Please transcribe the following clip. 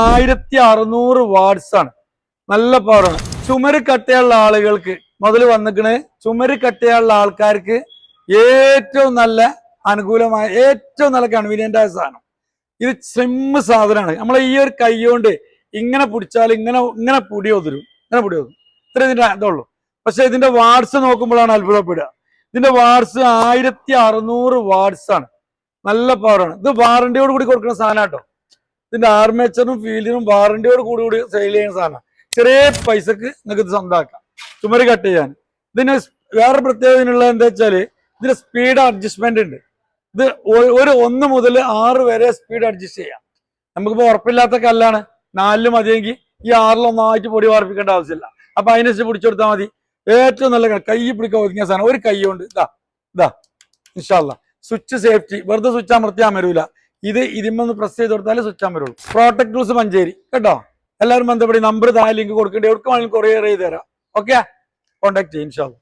1600 watts ആണ്. നല്ല പവറാണ്. ചുമര് കട്ടയുള്ള ആളുകൾക്ക് മുതൽ വന്നിക്കണ്. ചുമര് കട്ടയുള്ള ആൾക്കാർക്ക് ഏറ്റവും നല്ല അനുകൂലമായ ഏറ്റവും നല്ല കൺവീനിയന്റ് ആയ സാധനം. ഇത് സ്ലിം സാധനമാണ്. നമ്മളെ ഈ ഒരു കൈ കൊണ്ട് ഇങ്ങനെ പിടിച്ചാൽ ഇങ്ങനെ പൊടി ഒതുരും, ഇത്ര ഇതിന്റെ ഇതുള്ളൂ. പക്ഷെ ഇതിന്റെ വാട്ട്സ് നോക്കുമ്പോഴാണ് അത്ഭുതപ്പെടുക. ഇതിന്റെ വാട്ട്സ് 1600 വാട്ട്സ് ആണ്. നല്ല പവറാണ്. ഇത് വാറന്റിയോട് കൂടി കൊടുക്കുന്ന സാധനം കേട്ടോ. ഇതിന്റെ ആർമേച്ചറും ഫീൽഡിനും വാറന്റിയോട് കൂടി സെയിൽ ചെയ്യുന്ന സാധനം. ചെറിയ പൈസക്ക് നിങ്ങൾക്ക് ഇത് സ്വന്തമാക്കാം. ചുമര് കട്ട് ചെയ്യാൻ. ഇതിന് വേറെ പ്രത്യേകതയുള്ള എന്താ വെച്ചാല് ഇതിന്റെ സ്പീഡ് അഡ്ജസ്റ്റ്മെന്റ് ഉണ്ട്. ഇത് 1 മുതൽ 6 വരെ സ്പീഡ് അഡ്ജസ്റ്റ് ചെയ്യാം. നമുക്കിപ്പോ ഉറപ്പില്ലാത്ത കല്ലാണ്, 4 മതിയെങ്കിൽ ഈ 6 ഒന്നായിട്ട് പൊടി വാർപ്പിക്കേണ്ട ആവശ്യമില്ല. അപ്പൊ അതിനനുസരിച്ച് പിടിച്ചു കൊടുത്താൽ മതി. ഏറ്റവും നല്ല കൈ പിടിക്കാൻ ഒതുങ്ങിയ സാധനം. ഒരു കൈ കൊണ്ട് ഇതാ ഇൻഷാ അല്ലാഹ്. സ്വിച്ച് സേഫ്റ്റി, വെറുതെ സ്വിച്ച് അമർത്തിയാൻ വരൂല. ഇതിമൊന്ന് പ്രസ് ചെയ്ത് കൊടുത്താലേ സ്വിച്ച് അമരുള്ളൂ. പ്രോട്ടക്ട് ടൂൾസ് മഞ്ചേരി കേട്ടോ. എല്ലാവരും ബന്ധപ്പെടി. നമ്പർ താഴെ ലിങ്ക് കൊടുക്കേണ്ടി. എവിടെ വേണമെങ്കിലും കൊറിയർ ചെയ്ത് തരാം. ഓക്കെ, കോൺടാക്ട് ചെയ്യും ഇൻഷാ അല്ലാഹ്.